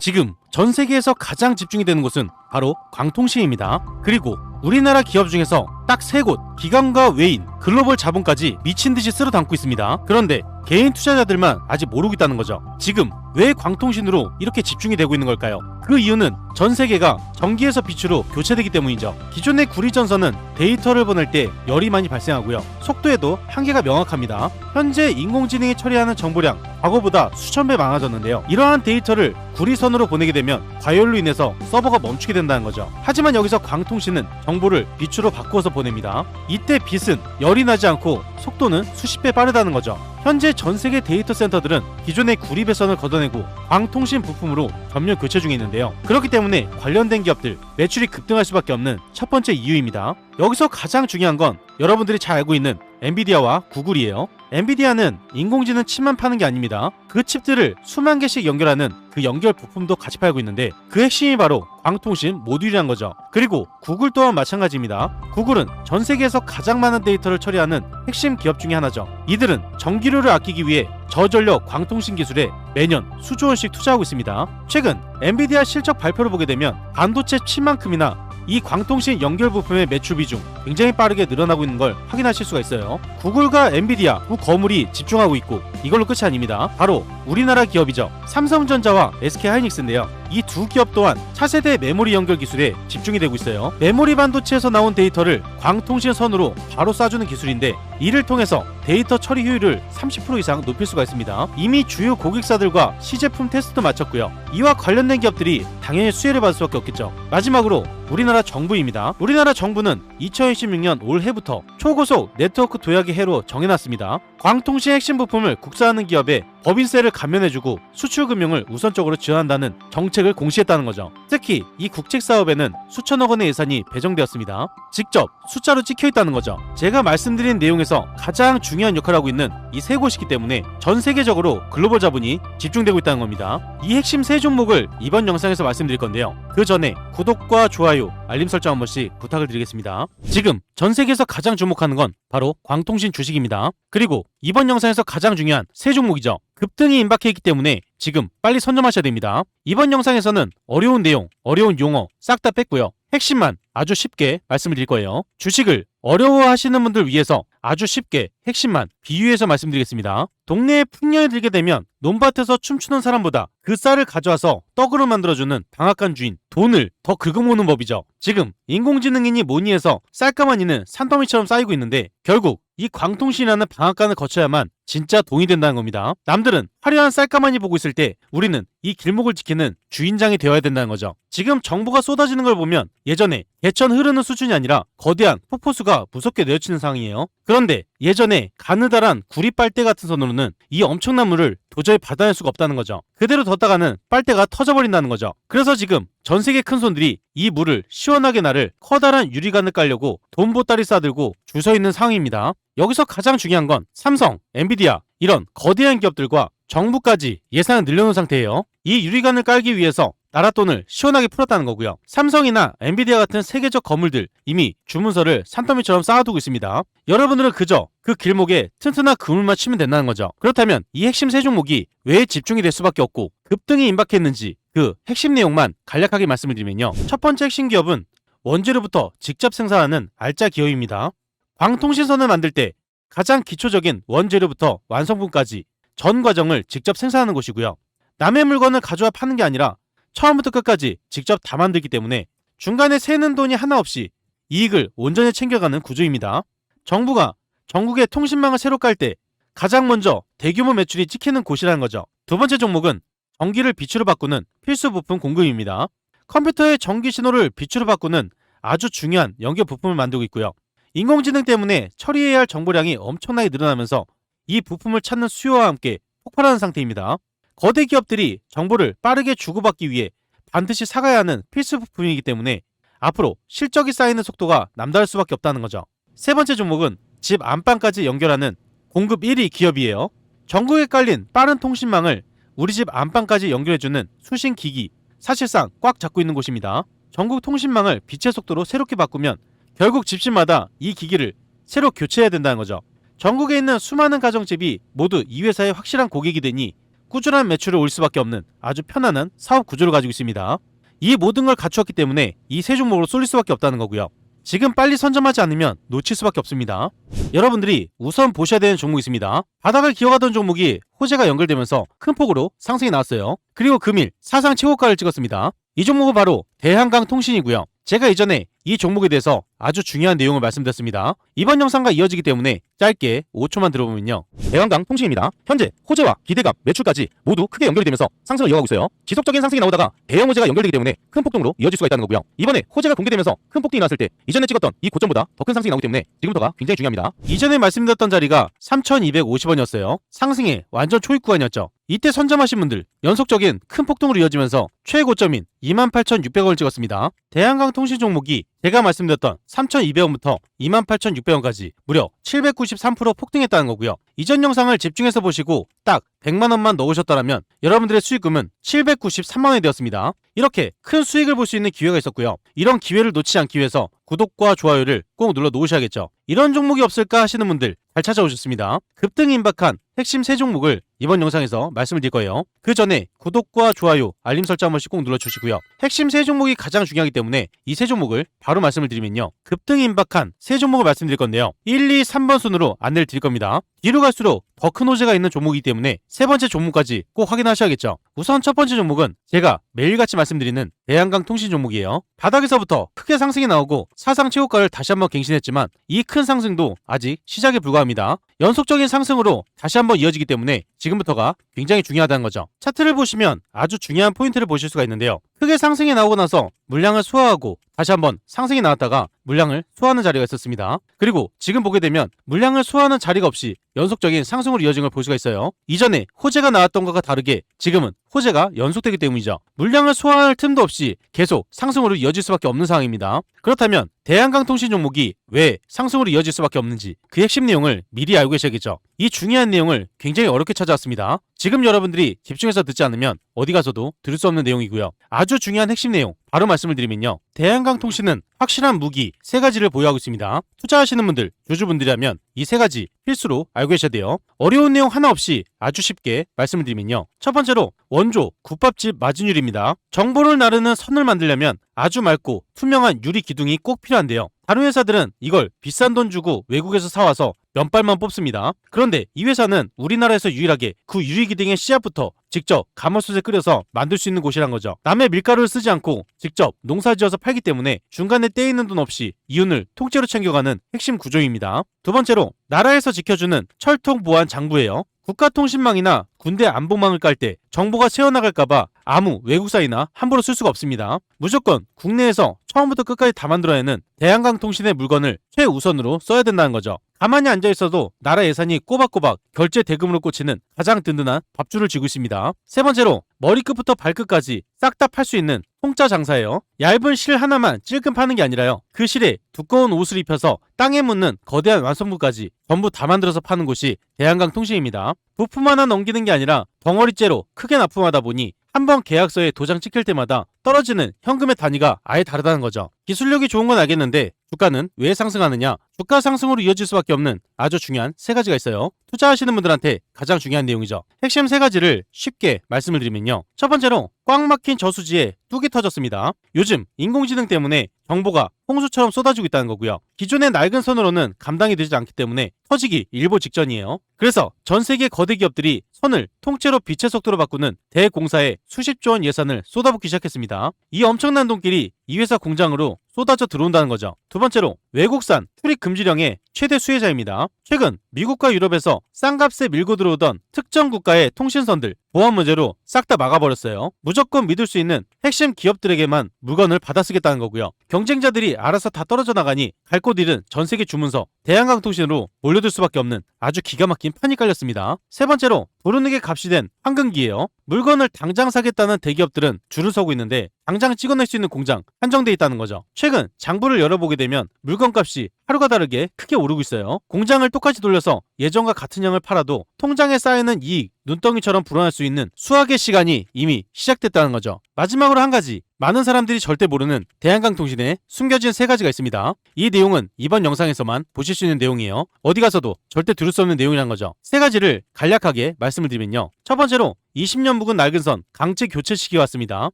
지금 전 세계에서 가장 집중이 되는 곳은 바로 광통시입니다. 그리고 우리나라 기업 중에서 딱 3곳, 기관과 외인, 글로벌 자본까지 미친듯이 쓸어 담고 있습니다. 그런데 개인 투자자들만 아직 모르고 있다는 거죠. 지금 왜 광통신으로 이렇게 집중이 되고 있는 걸까요? 그 이유는 전 세계가 전기에서 빛으로 교체되기 때문이죠. 기존의 구리전선은 데이터를 보낼 때 열이 많이 발생하고요. 속도에도 한계가 명확합니다. 현재 인공지능이 처리하는 정보량 과거보다 수천 배 많아졌는데요. 이러한 데이터를 구리선으로 보내게 되면 과열로 인해서 서버가 멈추게 된다는 거죠. 하지만 여기서 광통신은 정보를 빛으로 바꾸어서 보냅니다. 이때 빛은 열이 나지 않고 속도는 수십 배 빠르다는 거죠. 현재 전 세계 데이터 센터들은 기존의 구리 배선을 걷어내고 광통신 부품으로 전면 교체 중에 있는데요. 그렇기 때문에 관련된 기업들 매출이 급등할 수밖에 없는 첫 번째 이유입니다. 여기서 가장 중요한 건 여러분들이 잘 알고 있는 엔비디아와 구글이에요. 엔비디아는 인공지능 칩만 파는 게 아닙니다. 그 칩들을 수만 개씩 연결하는 그 연결 부품도 같이 팔고 있는데 그 핵심이 바로 광통신 모듈이란 거죠. 그리고 구글 또한 마찬가지입니다. 구글은 전 세계에서 가장 많은 데이터를 처리하는 핵심 기업 중에 하나죠. 이들은 전기료를 아끼기 위해 저전력 광통신 기술에 매년 수조 원씩 투자하고 있습니다. 최근 엔비디아 실적 발표를 보게 되면 반도체 칩만큼이나 이 광통신 연결 부품의 매출 비중 굉장히 빠르게 늘어나고 있는 걸 확인하실 수가 있어요. 구글과 엔비디아 두 거물이 집중하고 있고 이걸로 끝이 아닙니다. 바로 우리나라 기업이죠. 삼성전자와 SK하이닉스인데요. 이 두 기업 또한 차세대 메모리 연결 기술에 집중이 되고 있어요. 메모리 반도체에서 나온 데이터를 광통신 선으로 바로 쏴주는 기술인데 이를 통해서 데이터 처리 효율을 30% 이상 높일 수가 있습니다. 이미 주요 고객사들과 시제품 테스트도 마쳤고요. 이와 관련된 기업들이 당연히 수혜를 받을 수밖에 없겠죠. 마지막으로 우리나라 정부입니다. 우리나라 정부는 2026년 올해부터 초고속 네트워크 도약의 해로 정해놨습니다. 광통신 핵심 부품을 국산하는 기업에 법인세를 감면해주고 수출 금융을 우선적으로 지원한다는 정책을 공시했다는 거죠. 특히 이 국책 사업에는 수천억 원의 예산이 배정되었습니다. 직접 숫자로 찍혀있다는 거죠. 제가 말씀드린 내용에서 가장 중요한 역할을 하고 있는 이 세 곳이기 때문에 전 세계적으로 글로벌 자본이 집중되고 있다는 겁니다. 이 핵심 세 종목을 이번 영상에서 말씀드릴 건데요. 그 전에 구독과 좋아요, 알림 설정 한 번씩 부탁을 드리겠습니다. 지금 전 세계에서 가장 주목하는 건 바로 광통신 주식입니다. 그리고 이번 영상에서 가장 중요한 세 종목이죠. 급등이 임박해 있기 때문에 지금 빨리 선점하셔야 됩니다. 이번 영상에서는 어려운 내용, 어려운 용어 싹 다 뺐고요. 핵심만 아주 쉽게 말씀을 드릴 거예요. 주식을 어려워하시는 분들 위해서 아주 쉽게 핵심만 비유해서 말씀드리겠습니다. 동네에 풍년이 들게 되면 논밭에서 춤추는 사람보다 그 쌀을 가져와서 떡으로 만들어주는 방앗간 주인 돈을 더 긁어모으는 법이죠. 지금 인공지능이니 뭐니 해서 쌀가마니는 산더미처럼 쌓이고 있는데 결국 이 광통신이라는 방앗간을 거쳐야만 진짜 돈이 된다는 겁니다. 남들은 화려한 쌀가마니 보고 있을 때 우리는 이 길목을 지키는 주인장이 되어야 된다는 거죠. 지금 정보가 쏟아지는 걸 보면 예전에 개천 흐르는 수준이 아니라 거대한 폭포수가 무섭게 내어치는 상황이에요. 그런데 예전에 가느다란 구리 빨대 같은 선으로는 이 엄청난 물을 도저히 받아낼 수가 없다는 거죠. 그대로 뒀다가는 빨대가 터져버린다는 거죠. 그래서 지금 전 세계 큰 손들이 이 물을 시원하게 나를 커다란 유리관을 깔려고 돈 보따리 싸들고 줄 서 있는 상황입니다. 여기서 가장 중요한 건 삼성, 엔비디아 이런 거대한 기업들과 정부까지 예산을 늘려놓은 상태예요. 이 유리관을 깔기 위해서 나라 돈을 시원하게 풀었다는 거고요. 삼성이나 엔비디아 같은 세계적 거물들 이미 주문서를 산더미처럼 쌓아두고 있습니다. 여러분들은 그저 그 길목에 튼튼한 그물만 치면 된다는 거죠. 그렇다면 이 핵심 세 종목이 왜 집중이 될 수밖에 없고 급등이 임박했는지 그 핵심 내용만 간략하게 말씀을 드리면요. 첫 번째 핵심 기업은 원재료부터 직접 생산하는 알짜 기업입니다. 광통신선을 만들 때 가장 기초적인 원재료부터 완성품까지 전 과정을 직접 생산하는 곳이고요. 남의 물건을 가져와 파는 게 아니라 처음부터 끝까지 직접 다 만들기 때문에 중간에 새는 돈이 하나 없이 이익을 온전히 챙겨가는 구조입니다. 정부가 전국의 통신망을 새로 깔 때 가장 먼저 대규모 매출이 찍히는 곳이라는 거죠. 두 번째 종목은 전기를 빛으로 바꾸는 필수 부품 공급입니다. 컴퓨터의 전기 신호를 빛으로 바꾸는 아주 중요한 연결 부품을 만들고 있고요. 인공지능 때문에 처리해야 할 정보량이 엄청나게 늘어나면서 이 부품을 찾는 수요와 함께 폭발하는 상태입니다. 거대 기업들이 정보를 빠르게 주고받기 위해 반드시 사가야 하는 필수 부품이기 때문에 앞으로 실적이 쌓이는 속도가 남다를 수밖에 없다는 거죠. 세 번째 종목은 집 안방까지 연결하는 공급 1위 기업이에요. 전국에 깔린 빠른 통신망을 우리 집 안방까지 연결해주는 수신기기, 사실상 꽉 잡고 있는 곳입니다. 전국 통신망을 빛의 속도로 새롭게 바꾸면 결국 집집마다 이 기기를 새로 교체해야 된다는 거죠. 전국에 있는 수많은 가정집이 모두 이 회사의 확실한 고객이 되니 꾸준한 매출을 올릴 수밖에 없는 아주 편안한 사업 구조를 가지고 있습니다. 이 모든 걸 갖추었기 때문에 이 세 종목으로 쏠릴 수밖에 없다는 거고요. 지금 빨리 선점하지 않으면 놓칠 수밖에 없습니다. 여러분들이 우선 보셔야 되는 종목이 있습니다. 바닥을 기어가던 종목이 호재가 연결되면서 큰 폭으로 상승이 나왔어요. 그리고 금일 사상 최고가를 찍었습니다. 이 종목은 바로 대한강통신이고요. 제가 이전에 이 종목에 대해서 아주 중요한 내용을 말씀드렸습니다. 이번 영상과 이어지기 때문에 짧게 5초만 들어보면요. 대한강통신입니다. 현재 호재와 기대감, 매출까지 모두 크게 연결이 되면서 상승을 이어가고 있어요. 지속적인 상승이 나오다가 대형 호재가 연결되기 때문에 큰 폭등으로 이어질 수가 있다는 거고요. 이번에 호재가 공개되면서 큰 폭등이 나왔을 때 이전에 찍었던 이 고점보다 더 큰 상승이 나오기 때문에 지금부터가 굉장히 중요합니다. 이전에 말씀드렸던 자리가 3,250원이었어요. 상승의 완전 초입 구간이었죠. 이때 선점하신 분들 연속적인 큰 폭등으로 이어지면서 최고점인 28,600원을 찍었습니다. 대한강통신 종목이 제가 말씀드렸던 3,200원부터 28,600원까지 무려 793% 폭등했다는 거고요. 이전 영상을 집중해서 보시고 딱 100만원만 넣으셨더라면 여러분들의 수익금은 793만원이 되었습니다. 이렇게 큰 수익을 볼 수 있는 기회가 있었고요. 이런 기회를 놓치지 않기 위해서 구독과 좋아요를 꼭 눌러 놓으셔야겠죠. 이런 종목이 없을까 하시는 분들 잘 찾아오셨습니다. 급등이 임박한 핵심 세 종목을 이번 영상에서 말씀을 드릴 거예요. 그 전에 구독과 좋아요, 알림 설정 한 번씩 꼭 눌러주시고요. 핵심 세 종목이 가장 중요하기 때문에 이 세 종목을 바로 말씀을 드리면요. 급등이 임박한 세 종목을 말씀드릴 건데요. 1, 2, 3번 순으로 안내를 드릴 겁니다. 뒤로 갈수록 더 큰 호재가 있는 종목이기 때문에 세 번째 종목까지 꼭 확인하셔야겠죠. 우선 첫 번째 종목은 제가 매일같이 말씀드리는 대한강통신 종목이에요. 바닥에서부터 크게 상승이 나오고 사상 최고가를 다시 한번 갱신했지만 이 큰 상승도 아직 시작에 불과합니다. 연속적인 상승으로 다시 한번 이어지기 때문에 지금부터가 굉장히 중요하다는 거죠. 차트를 보시면 아주 중요한 포인트를 보실 수가 있는데요. 크게 상승이 나오고 나서 물량을 소화하고 다시 한번 상승이 나왔다가 물량을 소화하는 자리가 있었습니다. 그리고 지금 보게 되면 물량을 소화하는 자리가 없이 연속적인 상승으로 이어진 걸 볼 수가 있어요. 이전에 호재가 나왔던 것과 다르게 지금은 호재가 연속되기 때문이죠. 물량을 소화할 틈도 없이 계속 상승으로 이어질 수밖에 없는 상황입니다. 그렇다면 대한강통신 종목이 왜 상승으로 이어질 수밖에 없는지 그 핵심 내용을 미리 알고 계셔야겠죠. 이 중요한 내용을 굉장히 어렵게 찾아왔습니다. 지금 여러분들이 집중해서 듣지 않으면 어디 가서도 들을 수 없는 내용이고요. 아주 중요한 핵심 내용 바로 말씀을 드리면요. 대한강통신은 확실한 무기 세 가지를 보유하고 있습니다. 투자하시는 분들, 주주분들이라면 이 세 가지 필수로 알고 계셔야 돼요. 어려운 내용 하나 없이 아주 쉽게 말씀을 드리면요. 첫 번째로 원조 국밥집 마진율입니다. 정보를 나르는 선을 만들려면 아주 맑고 투명한 유리 기둥이 꼭 필요한데요. 다른 회사들은 이걸 비싼 돈 주고 외국에서 사와서 면발만 뽑습니다. 그런데 이 회사는 우리나라에서 유일하게 그 유리기둥의 씨앗부터 직접 가마솥에 끓여서 만들 수 있는 곳이란 거죠. 남의 밀가루를 쓰지 않고 직접 농사지어서 팔기 때문에 중간에 떼이는 돈 없이 이윤을 통째로 챙겨가는 핵심 구조입니다. 두 번째로 나라에서 지켜주는 철통 보안 장부예요. 국가통신망이나 군대 안보망을 깔 때 정보가 새어나갈까봐 아무 외국사이나 함부로 쓸 수가 없습니다. 무조건 국내에서 처음부터 끝까지 다 만들어내는 대한강통신의 물건을 최우선으로 써야 된다는 거죠. 가만히 앉아있어도 나라 예산이 꼬박꼬박 결제 대금으로 꽂히는 가장 든든한 밥줄을 쥐고 있습니다. 세 번째로 머리끝부터 발끝까지 싹 다 팔 수 있는 통짜 장사예요. 얇은 실 하나만 찔끔 파는 게 아니라요. 그 실에 두꺼운 옷을 입혀서 땅에 묻는 거대한 완성품까지 전부 다 만들어서 파는 곳이 대한강통신입니다. 부품 하나 넘기는 게 아니라 덩어리째로 크게 납품하다 보니 한번 계약서에 도장 찍힐 때마다 떨어지는 현금의 단위가 아예 다르다는 거죠. 기술력이 좋은 건 알겠는데 주가는 왜 상승하느냐? 주가 상승으로 이어질 수밖에 없는 아주 중요한 세 가지가 있어요. 투자하시는 분들한테 가장 중요한 내용이죠. 핵심 세 가지를 쉽게 말씀을 드리면요. 첫 번째로 꽉 막힌 저수지에 뚝이 터졌습니다. 요즘 인공지능 때문에 정보가 홍수처럼 쏟아지고 있다는 거고요. 기존의 낡은 선으로는 감당이 되지 않기 때문에 터지기 일보 직전이에요. 그래서 전 세계 거대 기업들이 선을 통째로 빛의 속도로 바꾸는 대공사에 수십조 원 예산을 쏟아붓기 시작했습니다. 이 엄청난 돈길이 이 회사 공장으로 쏟아져 들어온다는 거죠. 두 번째로 외국산 출입 금지령의 최대 수혜자입니다. 최근 미국과 유럽에서 싼값에 밀고 들어오던 특정 국가의 통신선들 보안 문제로 싹 다 막아버렸어요. 무조건 믿을 수 있는 핵심 기업들에게만 물건을 받아쓰겠다는 거고요. 경쟁자들이 알아서 다 떨어져 나가니 갈 곳 잃은 전 세계 주문서 대한강통신으로 몰려들 수밖에 없는 아주 기가 막힌 판이 깔렸습니다. 세 번째로 도르륵의 값이 된 황금기예요. 물건을 당장 사겠다는 대기업들은 줄을 서고 있는데 당장 찍어낼 수 있는 공장 한정돼 있다는 거죠. 최근 장부를 열어보게 되면 물건값이 하루가 다르게 크게 오르고 있어요. 공장을 똑같이 돌려서 예전과 같은 양을 팔아도 통장에 쌓이는 이익 눈덩이처럼 불어날 수 있는 수학의 시간이 이미 시작됐다는 거죠. 마지막으로 한 가지, 많은 사람들이 절대 모르는 대한강통신에 숨겨진 세 가지가 있습니다. 이 내용은 이번 영상에서만 보실 수 있는 내용이에요. 어디 가서도 절대 들을 수 없는 내용이란 거죠. 세 가지를 간략하게 말씀을 드리면요. 첫 번째로 20년 묵은 낡은 선 강제 교체 시기가 왔습니다.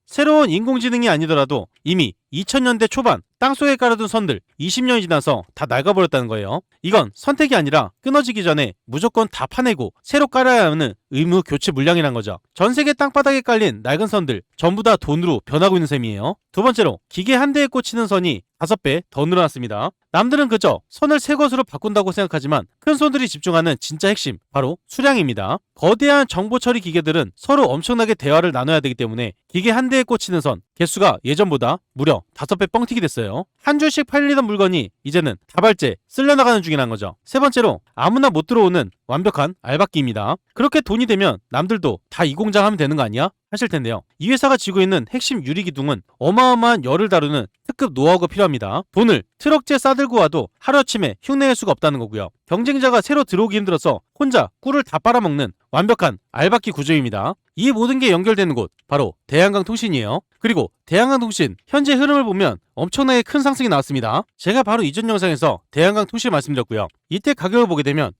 새로운 인공지능이 아니더라도 이미 2000년대 초반 땅속에 깔아둔 선들 20년이 지나서 다 낡아버렸다는 거예요. 이건 선택이 아니라 끊어지기 전에 무조건 다 파내고 새로 깔아야 하는 의무 교체 물량이란 거죠. 전 세계 땅바닥에 깔린 낡은 선들 전부 다 돈으로 변하고 있는 셈이에요. 두 번째로 기계 한 대에 꽂히는 선이 5배 더 늘어났습니다. 남들은 그저 선을 새 것으로 바꾼다고 생각하지만 큰 손들이 집중하는 진짜 핵심 바로 수량입니다. 거대한 정보 처리 기계들은 서로 엄청나게 대화를 나눠야 되기 때문에 기계 한 대에 꽂히는 선 개수가 예전보다 무려 5배 뻥튀기 됐어요. 한 줄씩 팔리던 물건이 이제는 다발째 쓸려나가는 중이란 거죠. 세 번째로 아무나 못 들어오는 완벽한 알박기입니다. 그렇게 돈이 되면 남들도 다 이 공장 하면 되는 거 아니야? 하실 텐데요. 이 회사가 쥐고 있는 핵심 유리기둥은 어마어마한 열을 다루는 특급 노하우가 필요합니다. 돈을 트럭째 싸들고 와도 하루아침에 흉내낼 수가 없다는 거고요. 경쟁자가 새로 들어오기 힘들어서 혼자 꿀을 다 빨아먹는 완벽한 알박기 구조입니다. 이 모든 게 연결되는 곳 바로 대한강통신이에요. 그리고 대한강통신 현재 흐름을 보면 엄청나게 큰 상승이 나왔습니다. 제가 바로 이전 영상에서 대한강통신 말씀드렸고요. 이때 가격을 보게 되면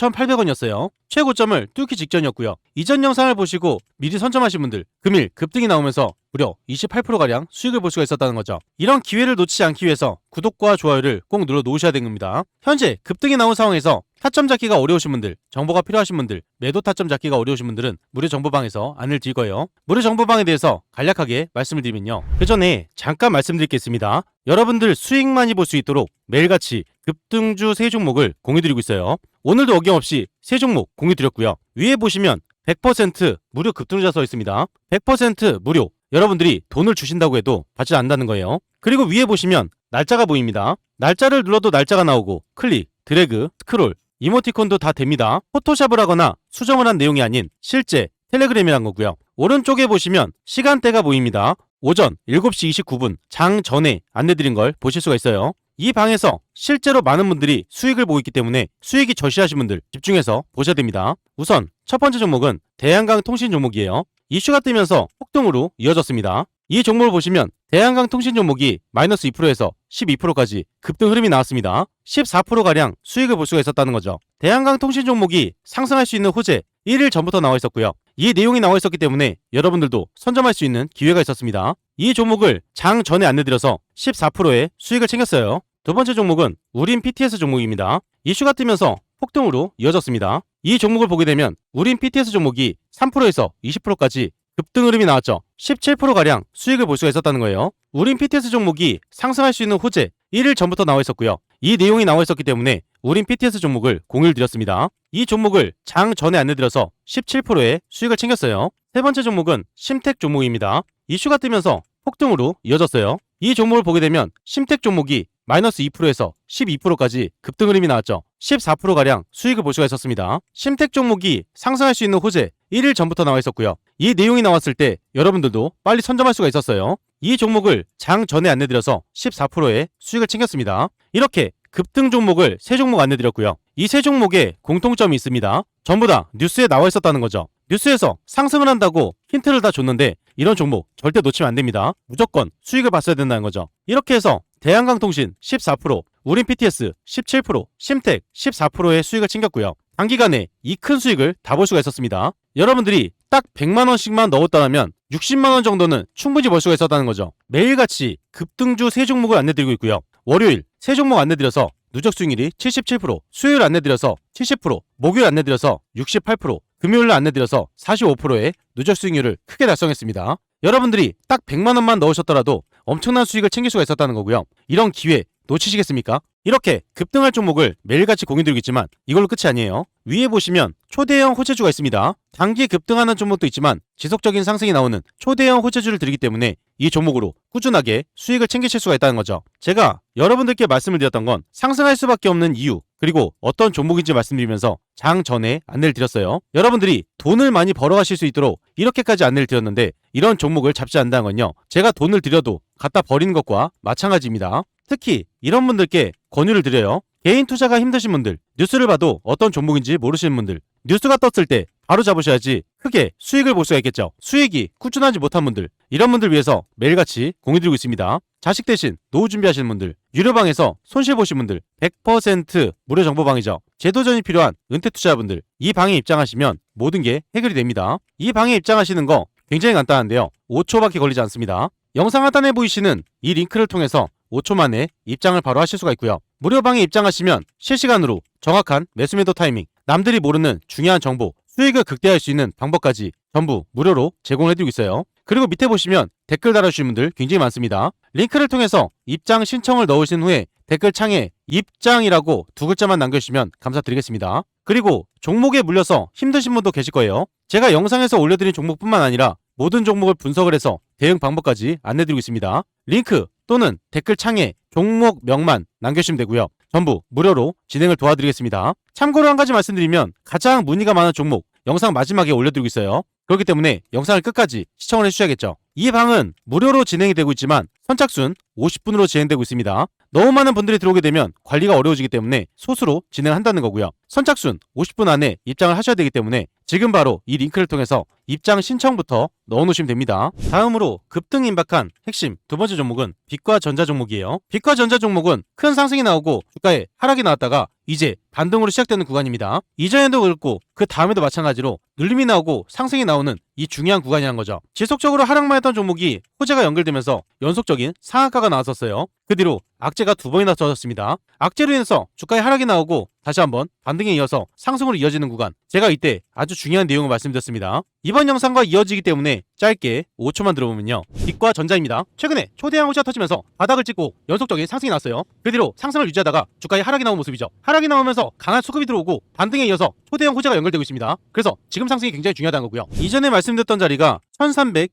21,800원이었어요. 최고점을 뚫기 직전이었고요. 이전 영상을 보시고 미리 선점하신 분들 금일 급등이 나오면서 무려 28%가량 수익을 볼 수가 있었다는 거죠. 이런 기회를 놓치지 않기 위해서 구독과 좋아요를 꼭 눌러 놓으셔야 되는 겁니다. 현재 급등이 나온 상황에서 타점 잡기가 어려우신 분들, 정보가 필요하신 분들, 매도 타점 잡기가 어려우신 분들은 무료 정보방에서 안내를 드릴 거예요. 무료 정보방에 대해서 간략하게 말씀을 드리면요. 그 전에 잠깐 말씀드릴 게 있습니다. 여러분들 수익 많이 볼 수 있도록 매일같이 급등주 세 종목을 공유드리고 있어요. 오늘도 어김없이 세 종목 공유드렸고요. 위에 보시면 100% 무료 급등주가 써 있습니다. 100% 무료. 여러분들이 돈을 주신다고 해도 받지 않는다는 거예요. 그리고 위에 보시면 날짜가 보입니다. 날짜를 눌러도 날짜가 나오고 클릭, 드래그, 스크롤, 이모티콘도 다 됩니다. 포토샵을 하거나 수정을 한 내용이 아닌 실제 텔레그램이란 거고요. 오른쪽에 보시면 시간대가 보입니다. 오전 7시 29분 장 전에 안내드린 걸 보실 수가 있어요. 이 방에서 실제로 많은 분들이 수익을 보고 있기 때문에 수익이 저시하신 분들 집중해서 보셔야 됩니다. 우선 첫 번째 종목은 대한강통신 종목이에요. 이슈가 뜨면서 폭등으로 이어졌습니다. 이 종목을 보시면 대한강통신 종목이 마이너스 2%에서 12%까지 급등 흐름이 나왔습니다. 14%가량 수익을 볼 수가 있었다는 거죠. 대한강통신 종목이 상승할 수 있는 호재 1일 전부터 나와 있었고요. 이 내용이 나와 있었기 때문에 여러분들도 선점할 수 있는 기회가 있었습니다. 이 종목을 장 전에 안내드려서 14%의 수익을 챙겼어요. 두 번째 종목은 우린 PTS 종목입니다. 이슈가 뜨면서 폭등으로 이어졌습니다. 이 종목을 보게 되면 우린 PTS 종목이 3%에서 20%까지 급등 흐름이 나왔죠. 17%가량 수익을 볼 수가 있었다는 거예요. 우린 PTS 종목이 상승할 수 있는 호재 1일 전부터 나와 있었고요. 이 내용이 나와 있었기 때문에 우린 PTS 종목을 공유를 드렸습니다. 이 종목을 장 전에 안내드려서 17%의 수익을 챙겼어요. 세 번째 종목은 심텍 종목입니다. 이슈가 뜨면서 폭등으로 이어졌어요. 이 종목을 보게 되면 심텍 종목이 마이너스 2%에서 12%까지 급등 흐름이 나왔죠. 14%가량 수익을 볼 수가 있었습니다. 심텍 종목이 상승할 수 있는 호재 1일 전부터 나와 있었고요. 이 내용이 나왔을 때 여러분들도 빨리 선점할 수가 있었어요. 이 종목을 장 전에 안내드려서 14%의 수익을 챙겼습니다. 이렇게 급등 종목을 세 종목 안내드렸고요. 이 세 종목에 공통점이 있습니다. 전부 다 뉴스에 나와 있었다는 거죠. 뉴스에서 상승을 한다고 힌트를 다 줬는데 이런 종목 절대 놓치면 안 됩니다. 무조건 수익을 봤어야 된다는 거죠. 이렇게 해서 대한강통신 14%, 우린 PTS 17%, 심텍 14%의 수익을 챙겼고요. 단기간에 이 큰 수익을 다 볼 수가 있었습니다. 여러분들이 딱 100만원씩만 넣었다면 60만원 정도는 충분히 벌 수가 있었다는 거죠. 매일같이 급등주 세 종목을 안내드리고 있고요. 월요일 세 종목 안내드려서 누적 수익률이 77%, 수요일 안내드려서 70%, 목요일 안내드려서 68%, 금요일 안내드려서 45%의 누적 수익률을 크게 달성했습니다. 여러분들이 딱 100만원만 넣으셨더라도 엄청난 수익을 챙길 수가 있었다는 거고요. 이런 기회 놓치시겠습니까? 이렇게 급등할 종목을 매일같이 공유드리고 있지만 이걸로 끝이 아니에요. 위에 보시면 초대형 호재주가 있습니다. 단기 급등하는 종목도 있지만 지속적인 상승이 나오는 초대형 호재주를 드리기 때문에 이 종목으로 꾸준하게 수익을 챙기실 수가 있다는 거죠. 제가 여러분들께 말씀을 드렸던 건 상승할 수밖에 없는 이유 그리고 어떤 종목인지 말씀드리면서 장 전에 안내를 드렸어요. 여러분들이 돈을 많이 벌어가실 수 있도록 이렇게까지 안내를 드렸는데 이런 종목을 잡지 않는다는 건요. 제가 돈을 드려도 갖다 버리는 것과 마찬가지입니다. 특히 이런 분들께 권유를 드려요. 개인 투자가 힘드신 분들, 뉴스를 봐도 어떤 종목인지 모르시는 분들, 뉴스가 떴을 때 바로 잡으셔야지 크게 수익을 볼 수가 있겠죠. 수익이 꾸준하지 못한 분들, 이런 분들 위해서 매일같이 공유드리고 있습니다. 자식 대신 노후 준비하시는 분들, 유료방에서 손실 보신 분들 100% 무료 정보방이죠. 재도전이 필요한 은퇴 투자자분들, 이 방에 입장하시면 모든 게 해결이 됩니다. 이 방에 입장하시는 거 굉장히 간단한데요. 5초밖에 걸리지 않습니다. 영상 하단에 보이시는 이 링크를 통해서 5초 만에 입장을 바로 하실 수가 있고요. 무료방에 입장하시면 실시간으로 정확한 매수매도 타이밍, 남들이 모르는 중요한 정보, 수익을 극대화할 수 있는 방법까지 전부 무료로 제공해드리고 있어요. 그리고 밑에 보시면 댓글 달아주신 분들 굉장히 많습니다. 링크를 통해서 입장 신청을 넣으신 후에 댓글 창에 입장이라고 2글자만 남겨주시면 감사드리겠습니다. 그리고 종목에 물려서 힘드신 분도 계실 거예요. 제가 영상에서 올려드린 종목뿐만 아니라 모든 종목을 분석을 해서 대응 방법까지 안내드리고 있습니다. 링크 또는 댓글 창에 종목명만 남겨주시면 되고요. 전부 무료로 진행을 도와드리겠습니다. 참고로 한 가지 말씀드리면 가장 문의가 많은 종목 영상 마지막에 올려드리고 있어요. 그렇기 때문에 영상을 끝까지 시청을 해주셔야겠죠. 이 방은 무료로 진행이 되고 있지만 선착순 50분으로 진행되고 있습니다. 너무 많은 분들이 들어오게 되면 관리가 어려워지기 때문에 소수로 진행한다는 거고요. 선착순 50분 안에 입장을 하셔야 되기 때문에 지금 바로 이 링크를 통해서 입장 신청부터 넣어놓으시면 됩니다. 다음으로 급등 임박한 핵심 두 번째 종목은 빛과 전자 종목이에요. 빛과 전자 종목은 큰 상승이 나오고 주가에 하락이 나왔다가 이제 반등으로 시작되는 구간입니다. 이전에도 그렇고 그 다음에도 마찬가지로 눌림이 나오고 상승이 나오는 이 중요한 구간이란 거죠. 지속적으로 하락만 했던 종목이 호재가 연결되면서 연속적인 상한가가 나왔었어요. 그 뒤로 악재가 2번이나 터졌습니다. 악재로 인해서 주가에 하락이 나오고 다시 한번 반등에 이어서 상승으로 이어지는 구간, 제가 이때 아주 중요한 내용을 말씀드렸습니다. 이번 영상과 이어지기 때문에 짧게 5초만 들어보면요. 빛과 전자입니다. 최근에 초대형 호재가 터지면서 바닥을 찍고 연속적인 상승이 났어요. 그 뒤로 상승을 유지하다가 주가에 하락이 나온 모습이죠. 하락이 나오면서 강한 수급이 들어오고 반등에 이어서 초대형 호재가 연결되고 있습니다. 그래서 지금 상승이 굉장히 중요하다는 거고요. 이전에 말씀드렸던 자리가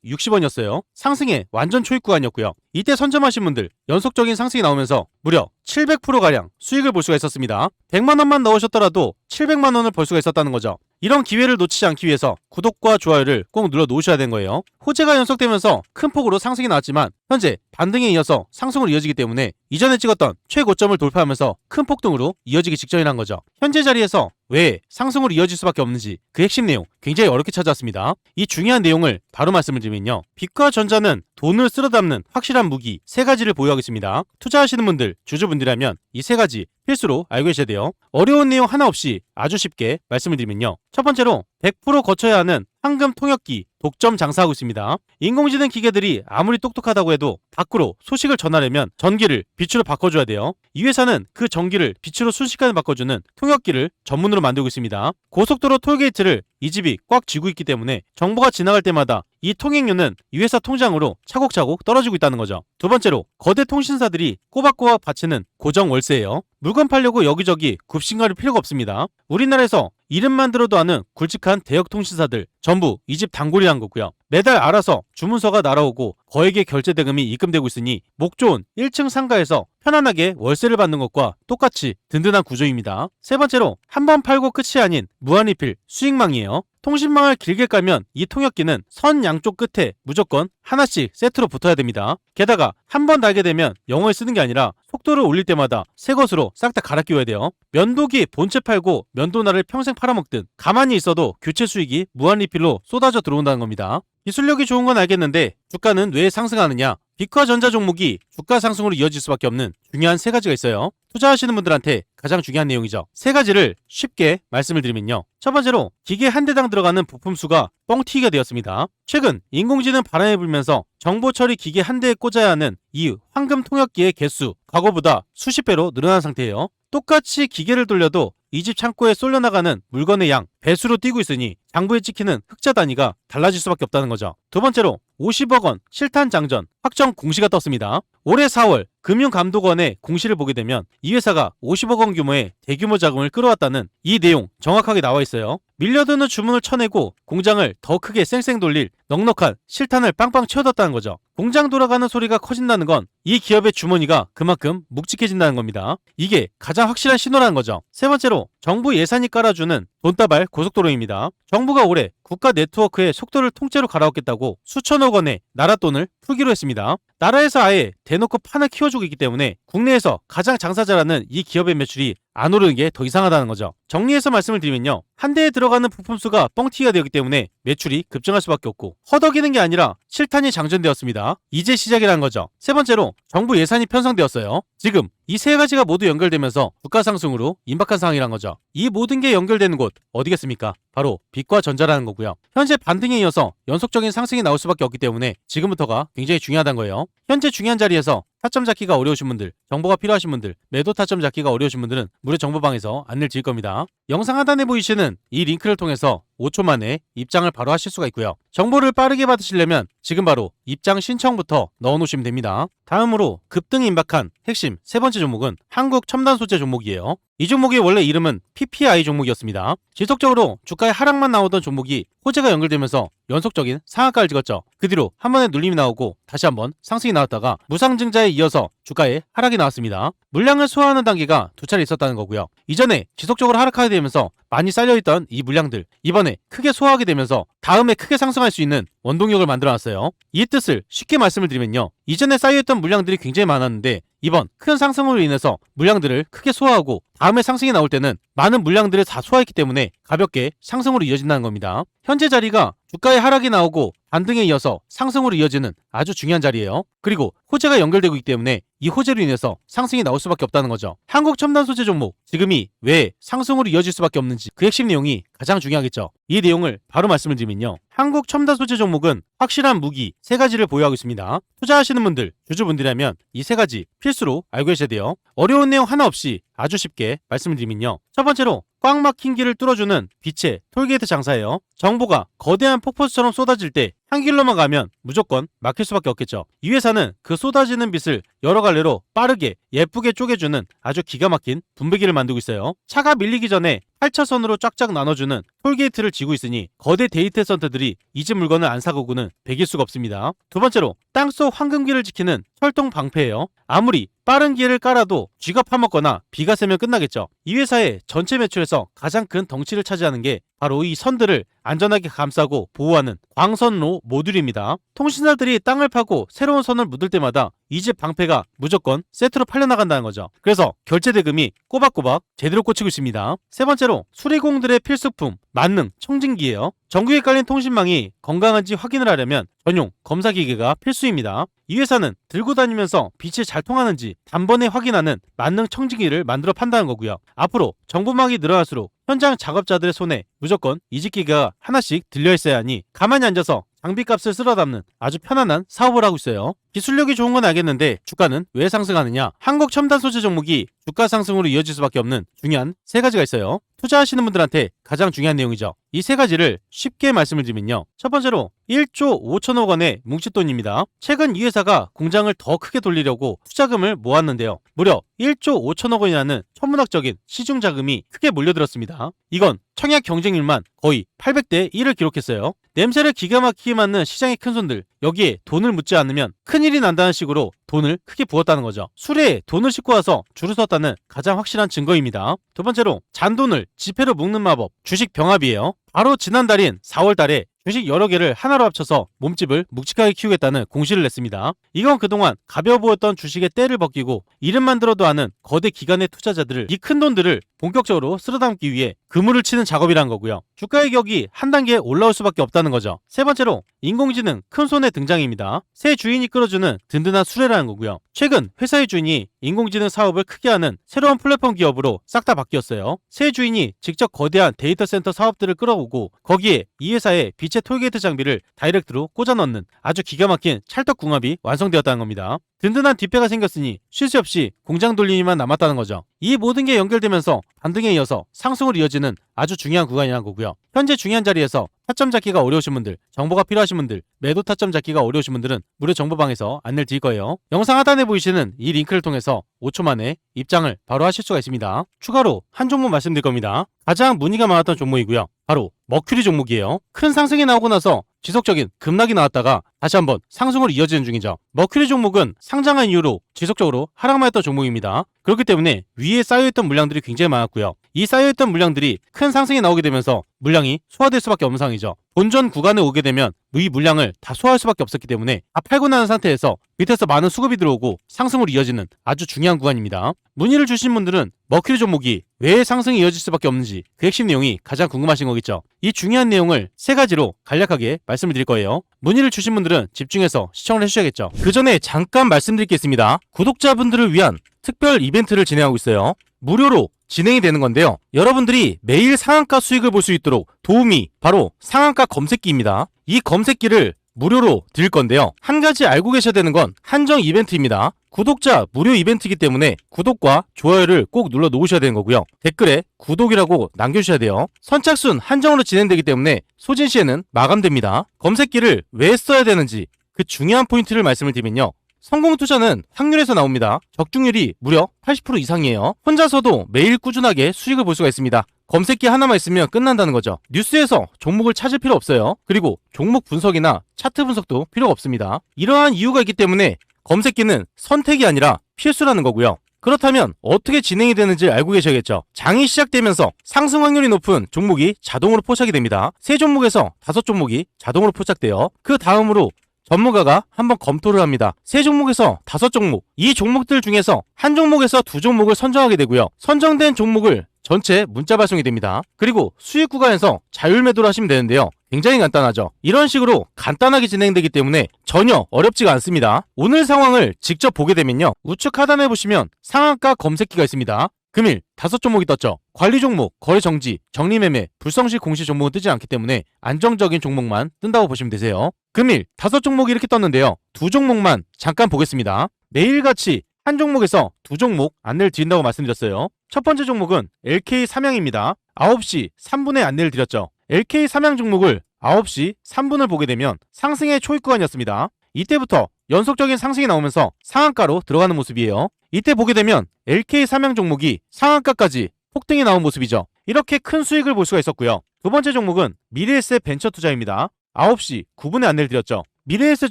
1360원이었어요. 상승의 완전 초입 구간이었고요. 이때 선점하신 분들 연속적인 상승이 나오면서 무려 700%가량 수익을 볼 수가 있었습니다. 100만원만 넣으셨더라도 700만원을 벌 수가 있었다는 거죠. 이런 기회를 놓치지 않기 위해서 구독과 좋아요를 꼭 눌러 놓으셔야 되는 거예요. 호재가 연속되면서 큰 폭으로 상승이 나왔지만 현재 반등에 이어서 상승으로 이어지기 때문에 이전에 찍었던 최고점을 돌파하면서 큰 폭등으로 이어지기 직전이란 거죠. 현재 자리에서 왜 상승으로 이어질 수밖에 없는지 그 핵심 내용 굉장히 어렵게 찾아왔습니다. 이 중요한 내용을 바로 말씀을 드리면요. 빛과 전자는 돈을 쓸어 담는 확실한 무기 3가지를 보유하고 있습니다. 투자하시는 분들, 주주분들이라면 이 3가지 필수로 알고 계셔야 돼요. 어려운 내용 하나 없이 아주 쉽게 말씀을 드리면요. 첫 번째로 100% 거쳐야 하는 황금 통역기 독점 장사하고 있습니다. 인공지능 기계들이 아무리 똑똑하다고 해도 밖으로 소식을 전하려면 전기를 빛으로 바꿔줘야 돼요. 이 회사는 그 전기를 빛으로 순식간에 바꿔주는 통역기를 전문으로 만들고 있습니다. 고속도로 톨게이트를 이 집이 꽉 쥐고 있기 때문에 정보가 지나갈 때마다 이 통행료는 이 회사 통장으로 차곡차곡 떨어지고 있다는 거죠. 두 번째로 거대 통신사들이 꼬박꼬박 바치는 고정 월세예요. 물건 팔려고 여기저기 굽신거릴 필요가 없습니다. 우리나라에서 이름만 들어도 아는 굵직한 대역 통신사들 전부 이 집 단골이란 거고요. 매달 알아서 주문서가 날아오고 거액의 결제 대금이 입금되고 있으니 목 좋은 1층 상가에서 편안하게 월세를 받는 것과 똑같이 든든한 구조입니다. 세 번째로 한 번 팔고 끝이 아닌 무한리필 수익망이에요. 통신망을 길게 깔면 이 통역기는 선 양쪽 끝에 무조건 하나씩 세트로 붙어야 됩니다. 게다가 한 번 달게 되면 영어에 쓰는 게 아니라 속도를 올릴 때마다 새 것으로 싹 다 갈아 끼워야 돼요. 면도기 본체 팔고 면도날을 평생 팔아먹든 가만히 있어도 교체 수익이 무한리필로 쏟아져 들어온다는 겁니다. 기술력이 좋은 건 알겠는데 주가는 왜 상승하느냐? 빛과 전자 종목이 주가 상승으로 이어질 수밖에 없는 중요한 3가지가 있어요. 투자하시는 분들한테 가장 중요한 내용이죠. 3가지를 쉽게 말씀을 드리면요. 첫 번째로 기계 한 대당 들어가는 부품 수가 뻥튀기가 되었습니다. 최근 인공지능 바람이 불면서 정보 처리 기계 한 대에 꽂아야 하는 이 황금 통역기의 개수 과거보다 수십 배로 늘어난 상태예요. 똑같이 기계를 돌려도 이 집 창고에 쏠려나가는 물건의 양 배수로 뛰고 있으니 장부에 찍히는 흑자 단위가 달라질 수밖에 없다는 거죠. 두 번째로 50억 원 실탄 장전 확정 공시가 떴습니다. 올해 4월 금융감독원의 공시를 보게 되면 이 회사가 50억 원 규모의 대규모 자금을 끌어왔다는 이 내용 정확하게 나와 있어요. 밀려드는 주문을 쳐내고 공장을 더 크게 쌩쌩 돌릴 넉넉한 실탄을 빵빵 채워뒀다는 거죠. 공장 돌아가는 소리가 커진다는 건 이 기업의 주머니가 그만큼 묵직해진다는 겁니다. 이게 가장 확실한 신호라는 거죠. 세 번째로 정부 예산이 깔아주는 돈다발 고속도로입니다. 정부가 올해 국가 네트워크의 속도를 통째로 갈아엎겠다고 수천억 원의 나라 돈을 풀기로 했습니다. 나라에서 아예 대놓고 판을 키워주고 있기 때문에 국내에서 가장 장사 잘하는 이 기업의 매출이 안 오르는 게 더 이상하다는 거죠. 정리해서 말씀을 드리면요. 한 대에 들어가는 부품 수가 뻥튀기가 되기 때문에 매출이 급증할 수밖에 없고 허덕이는 게 아니라 실탄이 장전되었습니다. 이제 시작이라는 거죠. 세 번째로 정부 예산이 편성되었어요. 지금 이 세 가지가 모두 연결되면서 주가 상승으로 임박한 상황이란 거죠. 이 모든 게 연결되는 곳 어디겠습니까? 바로 빛과 전자라는 거고요. 현재 반등에 이어서 연속적인 상승이 나올 수밖에 없기 때문에 지금부터가 굉장히 중요하다는 거예요. 현재 중요한 자리에서 타점 잡기가 어려우신 분들, 정보가 필요하신 분들, 매도 타점 잡기가 어려우신 분들은 무료 정보방에서 안내를 드릴 겁니다. 영상 하단에 보이시는 이 링크를 통해서 5초 만에 입장을 바로 하실 수가 있고요. 정보를 빠르게 받으시려면 지금 바로 입장 신청부터 넣어놓으시면 됩니다. 다음으로 급등이 임박한 핵심 세 번째 종목은 한국 첨단 소재 종목이에요. 이 종목의 원래 이름은 PPI 종목이었습니다. 지속적으로 주가의 하락만 나오던 종목이 호재가 연결되면서 연속적인 상한가를 찍었죠. 그 뒤로 한 번에 눌림이 나오고 다시 한번 상승이 나왔다가 무상증자에 이어서 주가에 하락이 나왔습니다. 물량을 소화하는 단계가 두 차례 있었다는 거고요. 이전에 지속적으로 하락하게 되면서 많이 쌓여있던 이 물량들 이번에 크게 소화하게 되면서 다음에 크게 상승할 수 있는 원동력을 만들어놨어요. 이 뜻을 쉽게 말씀을 드리면요. 이전에 쌓여있던 물량들이 굉장히 많았는데 이번 큰 상승으로 인해서 물량들을 크게 소화하고 다음에 상승이 나올 때는 많은 물량들을 다 소화했기 때문에 가볍게 상승으로 이어진다는 겁니다. 현재 자리가 주가의 하락이 나오고 반등에 이어서 상승으로 이어지는 아주 중요한 자리예요. 그리고 호재가 연결되고 있기 때문에 이 호재로 인해서 상승이 나올 수밖에 없다는 거죠. 한국 첨단 소재 종목 지금이 왜 상승으로 이어질 수밖에 없는지 그 핵심 내용이 가장 중요하겠죠. 이 내용을 바로 말씀을 드리면요. 한국 첨단 소재 종목은 확실한 무기 세 가지를 보유하고 있습니다. 투자하시는 분들, 주주분들이라면 이 세 가지 필수로 알고 계셔야 돼요. 어려운 내용 하나 없이 아주 쉽게 말씀을 드리면요. 첫 번째로 꽉 막힌 길을 뚫어주는 빛의 톨게이트 장사예요. 정보가 거대한 폭포수처럼 쏟아질 때 한 길로만 가면 무조건 막힐 수밖에 없겠죠. 이 회사는 그 쏟아지는 빛을 여러 갈래로 빠르게 예쁘게 쪼개주는 아주 기가 막힌 분배기를 만들고 있어요. 차가 밀리기 전에 8차선으로 쫙쫙 나눠주는 톨게이트를 지고 있으니 거대 데이터 센터들이 이 집 물건을 안 사고고는 배길 수가 없습니다. 두 번째로 땅속 황금기를 지키는 철통 방패예요. 아무리 빠른 기회를 깔아도 쥐가 파먹거나 비가 새면 끝나겠죠. 이 회사의 전체 매출에서 가장 큰 덩치를 차지하는 게 바로 이 선들을 안전하게 감싸고 보호하는 광선로 모듈입니다. 통신사들이 땅을 파고 새로운 선을 묻을 때마다 이 집 방패가 무조건 세트로 팔려나간다는 거죠. 그래서 결제 대금이 꼬박꼬박 제대로 꽂히고 있습니다. 세 번째로 수리공들의 필수품 만능 청진기예요. 전국에 깔린 통신망이 건강한지 확인을 하려면 전용 검사기계가 필수입니다. 이 회사는 들고 다니면서 빛이 잘 통하는지 단번에 확인하는 만능 청진기를 만들어 판다는 거고요. 앞으로 정보망이 늘어날수록 현장 작업자들의 손에 무조건 이직기가 하나씩 들려 있어야 하니 가만히 앉아서 장비값을 쓸어 담는 아주 편안한 사업을 하고 있어요. 기술력이 좋은 건 알겠는데 주가는 왜 상승하느냐? 한국 첨단 소재 종목이 주가 상승으로 이어질 수밖에 없는 중요한 세 가지가 있어요. 투자하시는 분들한테 가장 중요한 내용이죠. 이 세 가지를 쉽게 말씀을 드리면요. 첫 번째로 1조 5천억 원의 뭉칫돈입니다. 최근 이 회사가 공장을 더 크게 돌리려고 투자금을 모았는데요. 무려 1조 5천억 원이라는 천문학적인 시중 자금이 크게 몰려들었습니다. 이건 청약 경쟁률만 거의 800대 1을 기록했어요. 냄새를 기가 막히게 맡는 시장의 큰손들 여기에 돈을 묻지 않으면 큰일이 난다는 식으로 돈을 크게 부었다는 거죠. 술에 돈을 싣고 와서 줄을 섰다는 가장 확실한 증거입니다. 두 번째로 잔돈을 지폐로 묶는 마법 주식 병합이에요. 바로 지난달인 4월 달에 주식 여러 개를 하나로 합쳐서 몸집을 묵직하게 키우겠다는 공시를 냈습니다. 이건 그동안 가벼워 보였던 주식의 때를 벗기고 이름만 들어도 아는 거대 기관의 투자자들을 이 큰 돈들을 본격적으로 쓸어담기 위해 그물을 치는 작업이란 거고요. 주가의 격이 한 단계 올라올 수밖에 없다는 거죠. 세 번째로 인공지능 큰손의 등장입니다. 새 주인이 끌어주는 든든한 수레라는 거고요. 최근 회사의 주인이 인공지능 사업을 크게 하는 새로운 플랫폼 기업으로 싹 다 바뀌었어요. 새 주인이 직접 거대한 데이터 센터 사업들을 끌어오고 거기에 이 회사의 빛의 톨게이트 장비를 다이렉트로 꽂아 넣는 아주 기가 막힌 찰떡궁합이 완성되었다는 겁니다. 든든한 뒷배가 생겼으니 쉴 새 없이 공장 돌림이만 남았다는 거죠. 이 모든 게 연결되면서 반등에 이어서 상승으로 이어지는 아주 중요한 구간이라는 거고요. 현재 중요한 자리에서 타점 잡기가 어려우신 분들, 정보가 필요하신 분들, 매도 타점 잡기가 어려우신 분들은 무료 정보방에서 안내를 드릴 거예요. 영상 하단에 보이시는 이 링크를 통해서 5초 만에 입장을 바로 하실 수가 있습니다. 추가로 한 종목 말씀드릴 겁니다. 가장 문의가 많았던 종목이고요. 바로 머큐리 종목이에요. 큰 상승이 나오고 나서 지속적인 급락이 나왔다가 다시 한번 상승으로 이어지는 중이죠. 머큐리 종목은 상장한 이후로 지속적으로 하락만 했던 종목입니다. 그렇기 때문에 위에 쌓여있던 물량들이 굉장히 많았고요. 이 쌓여있던 물량들이 큰 상승이 나오게 되면서 물량이 소화될 수밖에 없는 상황이죠. 본전 구간에 오게 되면 이 물량을 다 소화할 수밖에 없었기 때문에 다 팔고 나는 상태에서 밑에서 많은 수급이 들어오고 상승으로 이어지는 아주 중요한 구간입니다. 문의를 주신 분들은 머큐리 종목이 왜 상승이 이어질 수밖에 없는지 그 핵심 내용이 가장 궁금하신 거겠죠. 이 중요한 내용을 세 가지로 간략하게 말씀을 드릴 거예요. 문의를 주신 분들은 집중해서 시청을 해주셔야겠죠. 그 전에 잠깐 말씀드릴 게 있습니다. 구독자분들을 위한 특별 이벤트를 진행하고 있어요. 무료로 진행이 되는 건데요. 여러분들이 매일 상한가 수익을 볼 수 있도록 도움이 바로 상한가 검색기입니다. 이 검색기를 무료로 드릴 건데요. 한 가지 알고 계셔야 되는 건 한정 이벤트입니다. 구독자 무료 이벤트이기 때문에 구독과 좋아요를 꼭 눌러 놓으셔야 되는 거고요. 댓글에 구독이라고 남겨주셔야 돼요. 선착순 한정으로 진행되기 때문에 소진시에는 마감됩니다. 검색기를 왜 써야 되는지 그 중요한 포인트를 말씀을 드리면요. 성공 투자는 확률에서 나옵니다. 적중률이 무려 80% 이상이에요. 혼자서도 매일 꾸준하게 수익을 볼 수가 있습니다. 검색기 하나만 있으면 끝난다는 거죠. 뉴스에서 종목을 찾을 필요 없어요. 그리고 종목 분석이나 차트 분석도 필요가 없습니다. 이러한 이유가 있기 때문에 검색기는 선택이 아니라 필수라는 거고요. 그렇다면 어떻게 진행이 되는지 알고 계셔야겠죠. 장이 시작되면서 상승 확률이 높은 종목이 자동으로 포착이 됩니다. 3종목에서 5종목이 자동으로 포착돼요. 그 다음으로 전문가가 한번 검토를 합니다. 3종목에서 5종목, 이 종목들 중에서 한 종목에서 2종목을 선정하게 되고요. 선정된 종목을 전체 문자 발송이 됩니다. 그리고 수익 구간에서 자율 매도를 하시면 되는데요. 굉장히 간단하죠. 이런 식으로 간단하게 진행되기 때문에 전혀 어렵지가 않습니다. 오늘 상황을 직접 보게 되면요. 우측 하단에 보시면 상한가 검색기가 있습니다. 금일 5종목이 떴죠. 관리 종목, 거래 정지, 정리매매, 불성실 공시 종목은 뜨지 않기 때문에 안정적인 종목만 뜬다고 보시면 되세요. 금일 5종목이 이렇게 떴는데요. 2종목만 잠깐 보겠습니다. 매일같이 한 종목에서 2종목 안내를 드린다고 말씀드렸어요. 첫 번째 종목은 LK 삼양입니다. 9시 3분에 안내를 드렸죠. LK 삼양 종목을 9시 3분을 보게 되면 상승의 초입 구간이었습니다. 이때부터 연속적인 상승이 나오면서 상한가로 들어가는 모습이에요. 이때 보게 되면 LK 삼양 종목이 상한가까지 폭등이 나온 모습이죠. 이렇게 큰 수익을 볼 수가 있었고요. 두 번째 종목은 미래에셋 벤처 투자입니다. 9시 9분에 안내를 드렸죠. 미래에셋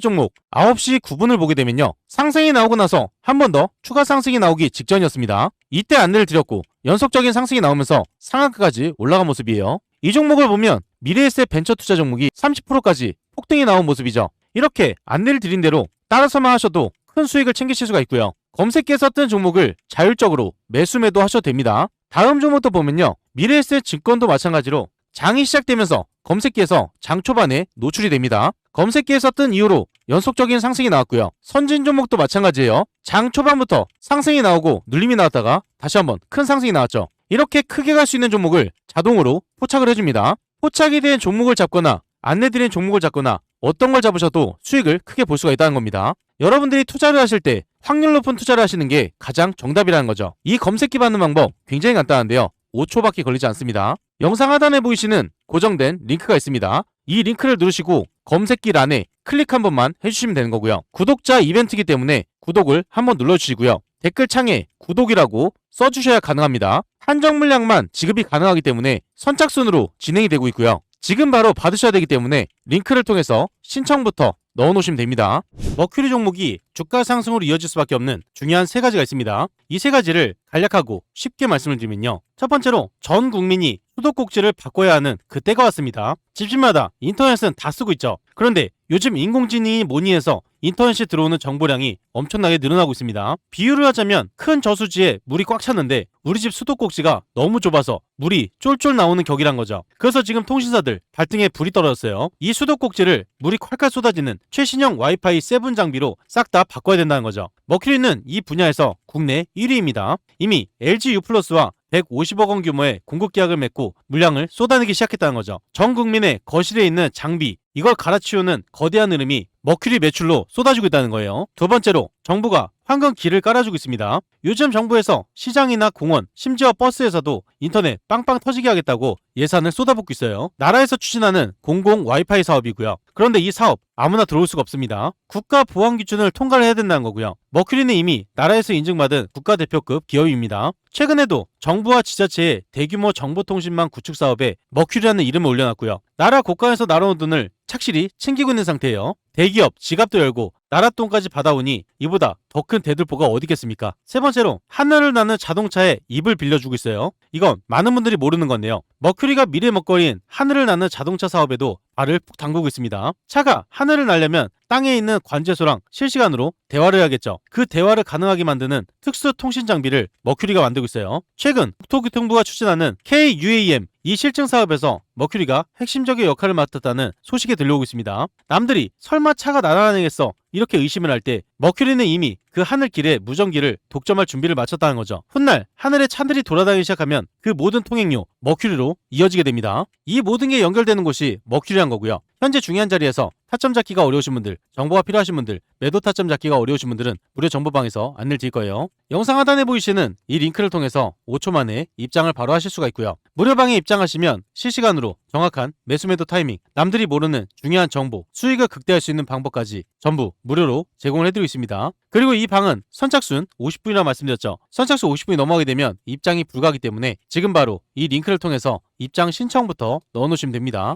종목 9시 9분을 보게 되면요. 상승이 나오고 나서 한 번 더 추가 상승이 나오기 직전이었습니다. 이때 안내를 드렸고 연속적인 상승이 나오면서 상한가까지 올라간 모습이에요. 이 종목을 보면 미래에셋 벤처 투자 종목이 30%까지 폭등이 나온 모습이죠. 이렇게 안내를 드린 대로 따라서만 하셔도 큰 수익을 챙기실 수가 있고요. 검색기에 썼던 종목을 자율적으로 매수 매도 하셔도 됩니다. 다음 종목도 보면요. 미래에셋 증권도 마찬가지로 장이 시작되면서 검색기에서 장 초반에 노출이 됩니다. 검색기에 썼던 이후로 연속적인 상승이 나왔고요. 선진 종목도 마찬가지예요. 장 초반부터 상승이 나오고 눌림이 나왔다가 다시 한번 큰 상승이 나왔죠. 이렇게 크게 갈 수 있는 종목을 자동으로 포착을 해줍니다. 포착이 된 종목을 잡거나 안내드린 종목을 잡거나 어떤 걸 잡으셔도 수익을 크게 볼 수가 있다는 겁니다. 여러분들이 투자를 하실 때 확률 높은 투자를 하시는 게 가장 정답이라는 거죠. 이 검색기 받는 방법 굉장히 간단한데요. 5초밖에 걸리지 않습니다. 영상 하단에 보이시는 고정된 링크가 있습니다. 이 링크를 누르시고 검색기란에 클릭 한 번만 해주시면 되는 거고요. 구독자 이벤트이기 때문에 구독을 한번 눌러주시고요. 댓글창에 구독이라고 써주셔야 가능합니다. 한정 물량만 지급이 가능하기 때문에 선착순으로 진행이 되고 있고요. 지금 바로 받으셔야 되기 때문에 링크를 통해서 신청부터 넣어놓으시면 됩니다. 머큐리 종목이 주가 상승으로 이어질 수밖에 없는 중요한 3가지가 있습니다. 이 3가지를 간략하고 쉽게 말씀을 드리면요. 첫 번째로 전 국민이 수도꼭지를 바꿔야 하는 그때가 왔습니다. 집집마다 인터넷은 다 쓰고 있죠. 그런데 요즘 인공지능이 뭐니 해서 인터넷에 들어오는 정보량이 엄청나게 늘어나고 있습니다. 비유를 하자면 큰 저수지에 물이 꽉 찼는데 우리 집 수도꼭지가 너무 좁아서 물이 쫄쫄 나오는 격이란 거죠. 그래서 지금 통신사들 발등에 불이 떨어졌어요. 이 수도꼭지를 물이 콸콸 쏟아지는 최신형 와이파이 7 장비로 싹 다 바꿔야 된다는 거죠. 머큐리는 이 분야에서 국내 1위입니다. 이미 LG U+와 150억 원 규모의 공급 계약을 맺고 물량을 쏟아내기 시작했다는 거죠. 전 국민의 거실에 있는 장비, 이걸 갈아치우는 거대한 흐름이 머큐리 매출로 쏟아지고 있다는 거예요. 두 번째로 정부가 황금길을 깔아주고 있습니다. 요즘 정부에서 시장이나 공원, 심지어 버스에서도 인터넷 빵빵 터지게 하겠다고 예산을 쏟아붓고 있어요. 나라에서 추진하는 공공 와이파이 사업이고요. 그런데 이 사업 아무나 들어올 수가 없습니다. 국가 보안 기준을 통과를 해야 된다는 거고요. 머큐리는 이미 나라에서 인증받은 국가대표급 기업입니다. 최근에도 정부와 지자체의 대규모 정보통신망 구축 사업에 머큐리라는 이름을 올려놨고요. 나라 곳간에서 날아온 돈을 착실히 챙기고 있는 상태예요. 대기업 대기업 지갑도 열고 나랏돈까지 받아오니 이보다 더 큰 대들보가 어디겠습니까? 세 번째로 하늘을 나는 자동차에 입을 빌려주고 있어요. 이건 많은 분들이 모르는 건데요. 머큐리가 미래 먹거리인 하늘을 나는 자동차 사업에도 발을 푹 담그고 있습니다. 차가 하늘을 날려면 땅에 있는 관제소랑 실시간으로 대화를 해야겠죠. 그 대화를 가능하게 만드는 특수 통신 장비를 머큐리가 만들고 있어요. 최근 국토교통부가 추진하는 KUAM 이 실증 사업에서 머큐리가 핵심적인 역할을 맡았다는 소식이 들려오고 있습니다. 남들이 설마 차가 날아다니겠어 이렇게 의심을 할 때 머큐리는 이미 그 하늘길에 무전기를 독점할 준비를 마쳤다는 거죠. 훗날 하늘에 차들이 돌아다니기 시작하면 그 모든 통행료 머큐리로 이어지게 됩니다. 이 모든 게 연결되는 곳이 머큐리란 거고요. 현재 중요한 자리에서 타점 잡기가 어려우신 분들, 정보가 필요하신 분들, 매도 타점 잡기가 어려우신 분들은 무료 정보방에서 안내를 드릴 거예요. 영상 하단에 보이시는 이 링크를 통해서 5초 만에 입장을 바로 하실 수가 있고요. 무료방에 입장하시면 실시간으로 정확한 매수 매도 타이밍, 남들이 모르는 중요한 정보, 수익을 극대화할 수 있는 방법까지 전부 무료로 제공을 해드리고 있습니다. 그리고 이 방은 선착순 50분이라고 말씀드렸죠. 선착순 50분이 넘어가게 되면 입장이 불가하기 때문에 지금 바로 이 링크를 통해서 입장 신청부터 넣어놓으시면 됩니다.